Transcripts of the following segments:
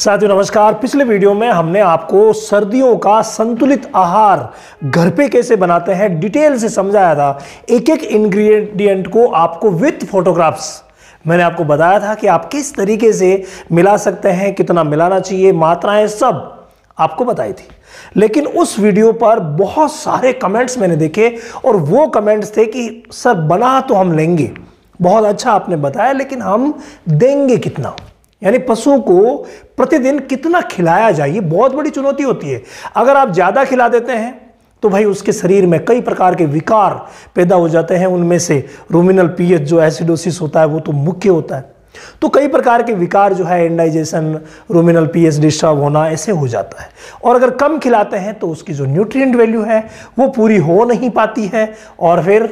साथियों नमस्कार। पिछले वीडियो में हमने आपको सर्दियों का संतुलित आहार घर पे कैसे बनाते हैं डिटेल से समझाया था। एक एक इंग्रेडिएंट को आपको विथ फोटोग्राफ्स मैंने आपको बताया था कि आप किस तरीके से मिला सकते हैं, कितना मिलाना चाहिए, मात्राएं सब आपको बताई थी। लेकिन उस वीडियो पर बहुत सारे कमेंट्स मैंने देखे और वो कमेंट्स थे कि सर बना तो हम लेंगे, बहुत अच्छा आपने बताया, लेकिन हम देंगे कितना, यानी पशु को प्रतिदिन कितना खिलाया जाए, बहुत बड़ी चुनौती होती है। अगर आप ज़्यादा खिला देते हैं तो भाई उसके शरीर में कई प्रकार के विकार पैदा हो जाते हैं। उनमें से रूमिनल पीएच जो एसिडोसिस होता है वो तो मुख्य होता है। तो कई प्रकार के विकार जो है, इंडाइजेशन, रूमिनल पीएच डिस्टर्ब होना, ऐसे हो जाता है। और अगर कम खिलाते हैं तो उसकी जो न्यूट्रिएंट वैल्यू है वो पूरी हो नहीं पाती है और फिर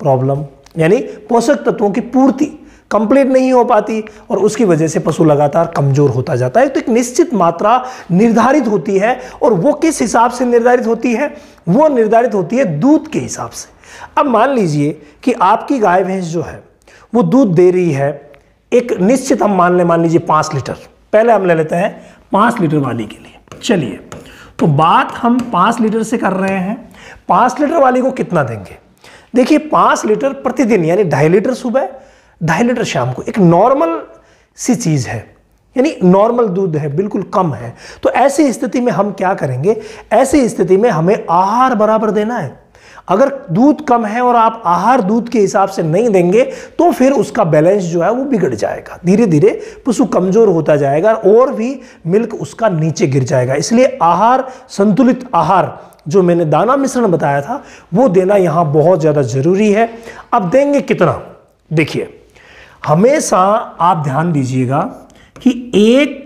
प्रॉब्लम, यानी पोषक तत्वों की पूर्ति कंप्लीट नहीं हो पाती और उसकी वजह से पशु लगातार कमजोर होता जाता है। तो एक निश्चित मात्रा निर्धारित होती है और वो किस हिसाब से निर्धारित होती है? वो निर्धारित होती है दूध के हिसाब से। अब मान लीजिए कि आपकी गाय भैंस जो है वो दूध दे रही है एक निश्चित, हम मान लीजिए 5 लीटर। पहले हम ले लेते हैं 5 लीटर वाली के लिए। चलिए, तो बात हम 5 लीटर से कर रहे हैं। 5 लीटर वाली को कितना देंगे? देखिए 5 लीटर प्रतिदिन, यानी 2.5 लीटर सुबह, 2.5 लीटर शाम को, एक नॉर्मल सी चीज है, यानी नॉर्मल दूध है, बिल्कुल कम है। तो ऐसी स्थिति में हम क्या करेंगे? ऐसी स्थिति में हमें आहार बराबर देना है। अगर दूध कम है और आप आहार दूध के हिसाब से नहीं देंगे तो फिर उसका बैलेंस जो है वो बिगड़ जाएगा, धीरे धीरे पशु कमजोर होता जाएगा और भी मिल्क उसका नीचे गिर जाएगा। इसलिए आहार, संतुलित आहार जो मैंने दाना मिश्रण बताया था वो देना यहां बहुत ज्यादा जरूरी है। अब देंगे कितना? देखिए, हमेशा आप ध्यान दीजिएगा कि 1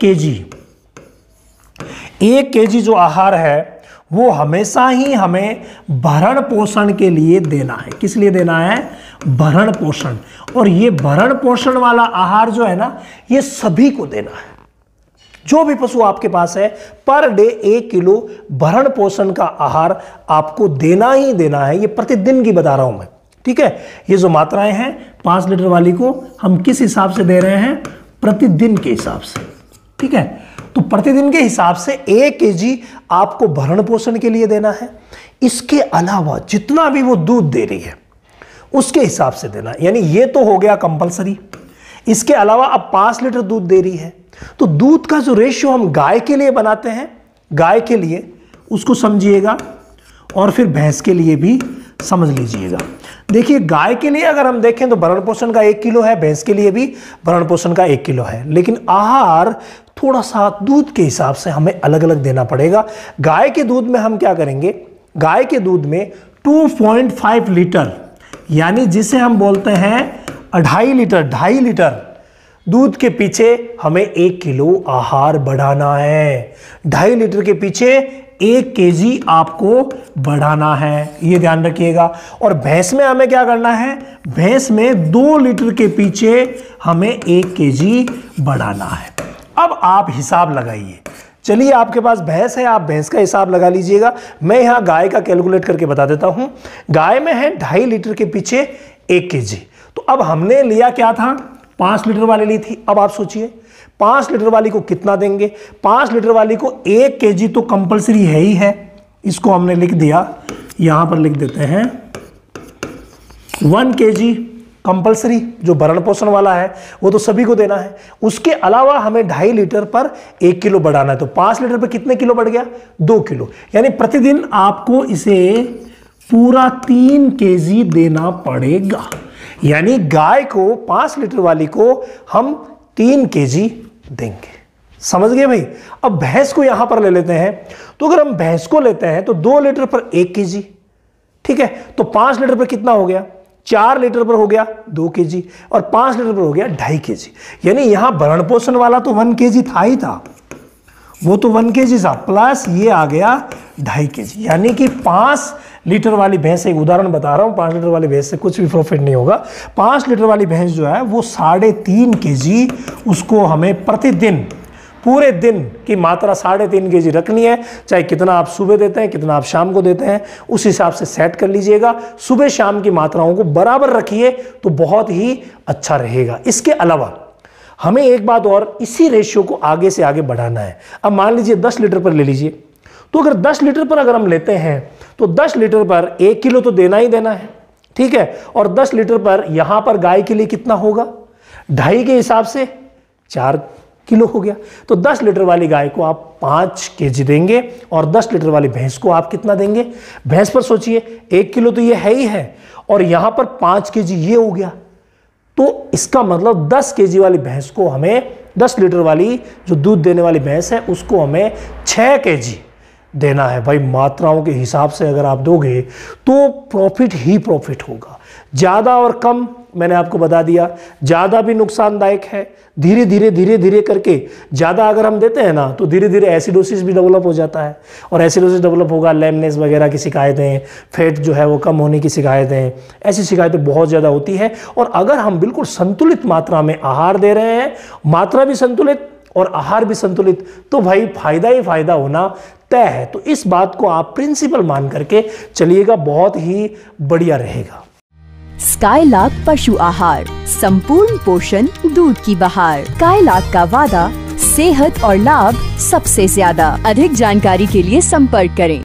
केजी जो आहार है वो हमेशा ही हमें भरण पोषण के लिए देना है। किस लिए देना है? भरण पोषण। और ये भरण पोषण वाला आहार जो है ना, ये सभी को देना है। जो भी पशु आपके पास है पर डे 1 किलो भरण पोषण का आहार आपको देना ही देना है। ये प्रतिदिन की बता रहा हूं मैं, ठीक है। ये जो मात्राएं हैं 5 लीटर वाली को हम किस हिसाब से दे रहे हैं? प्रतिदिन के हिसाब से, ठीक है। तो प्रतिदिन के हिसाब से 1 केजी आपको भरण पोषण के लिए देना है। इसके अलावा जितना भी वो दूध दे रही है उसके हिसाब से देना, यानी ये तो हो गया कंपलसरी। इसके अलावा अब 5 लीटर दूध दे रही है तो दूध का जो रेशियो हम गाय के लिए बनाते हैं, गाय के लिए उसको समझिएगा और फिर भैंस के लिए भी समझ लीजिएगा। देखिए, गाय के लिए अगर हम देखें तो भरण पोषण का 1 किलो है, भैंस के लिए भी भरण पोषण का 1 किलो है, लेकिन आहार थोड़ा सा दूध के हिसाब से हमें अलग अलग देना पड़ेगा। गाय के दूध में हम क्या करेंगे? गाय के दूध में 2.5 लीटर, यानी जिसे हम बोलते हैं 2.5 लीटर दूध के पीछे हमें 1 किलो आहार बढ़ाना है। 2.5 लीटर के पीछे 1 केजी आपको बढ़ाना है, ये ध्यान रखिएगा। और भैंस में हमें क्या करना है? भैंस में 2 लीटर के पीछे हमें 1 केजी बढ़ाना है। अब आप हिसाब लगाइए। चलिए, आपके पास भैंस है, आप भैंस का हिसाब लगा लीजिएगा। मैं यहां गाय का कैलकुलेट करके बता देता हूं। गाय में है 2.5 लीटर के पीछे 1 केजी। तो अब हमने लिया क्या था? 5 लीटर वाली ली थी। अब आप सोचिए 5 लीटर वाली को कितना देंगे? 5 लीटर वाली को 1 केजी तो कंपलसरी है ही है, इसको हमने लिख दिया, यहां पर लिख देते हैं 1 केजी कंपलसरी। जो भरण पोषण वाला है वो तो सभी को देना है। उसके अलावा हमें 2.5 लीटर पर 1 किलो बढ़ाना है। तो 5 लीटर पर कितने किलो बढ़ गया? 2 किलो। यानी प्रतिदिन आपको इसे पूरा 3 केजी देना पड़ेगा। यानी गाय को 5 लीटर वाली को हम 3 केजी देंगे। समझ गए भाई? अब भैंस को यहां पर ले लेते हैं। तो अगर हम भैंस को लेते हैं तो 2 लीटर पर 1 केजी, ठीक है। तो 5 लीटर पर कितना हो गया? 4 लीटर पर हो गया 2 केजी और 5 लीटर पर हो गया 2.5 केजी। यानी यहां भरण पोषण वाला तो 1 केजी था ही था, वो तो 1 केजी था, प्लस ये आ गया 2.5 केजी। यानी कि 5 लीटर वाली भैंस, एक उदाहरण बता रहा हूं, 5 लीटर वाली भैंस से कुछ भी प्रॉफिट नहीं होगा। 5 लीटर वाली भैंस जो है वो 3.5 केजी उसको हमें प्रतिदिन, पूरे दिन की मात्रा 3.5 केजी रखनी है। चाहे कितना आप सुबह देते हैं, कितना आप शाम को देते हैं, उस हिसाब से सेट कर लीजिएगा। सुबह शाम की मात्राओं को बराबर रखिए तो बहुत ही अच्छा रहेगा। इसके अलावा हमें एक बात और, इसी रेशियो को आगे से आगे बढ़ाना है। अब मान लीजिए 10 लीटर पर ले लीजिए, तो अगर 10 लीटर पर अगर हम लेते हैं तो 10 लीटर पर 1 किलो तो देना ही देना है, ठीक है। और 10 लीटर पर यहां पर गाय के लिए कितना होगा, 2.5 के हिसाब से 4 किलो हो गया। तो 10 लीटर वाली गाय को आप 5 केजी देंगे और 10 लीटर वाली भैंस को आप कितना देंगे। भैंस पर सोचिए 1 किलो तो ये है ही है, और यहां पर 5 केजी ये हो गया। तो इसका मतलब 10 केजी वाली भैंस को हमें, 10 लीटर वाली जो दूध देने वाली भैंस है उसको हमें 6 केजी देना है। भाई मात्राओं के हिसाब से अगर आप दोगे तो प्रॉफिट ही प्रॉफिट होगा। ज़्यादा और कम मैंने आपको बता दिया, ज़्यादा भी नुकसानदायक है। धीरे धीरे करके ज़्यादा अगर हम देते हैं ना तो धीरे धीरे एसिडोसिस भी डेवलप हो जाता है, और एसिडोसिस डेवलप होगा, लेमनेस वगैरह की शिकायतें, फैट जो है वो कम होने की शिकायतें, ऐसी शिकायतें बहुत ज़्यादा होती है। और अगर हम बिल्कुल संतुलित मात्रा में आहार दे रहे हैं, मात्रा भी संतुलित और आहार भी संतुलित, तो भाई फायदा ही फायदा होना तय है। तो इस बात को आप प्रिंसिपल मान करके चलिएगा, बहुत ही बढ़िया रहेगा। स्काईलार्क पशु आहार, संपूर्ण पोषण, दूध की बहार। स्काईलार्क का वादा, सेहत और लाभ सबसे ज्यादा। अधिक जानकारी के लिए संपर्क करें।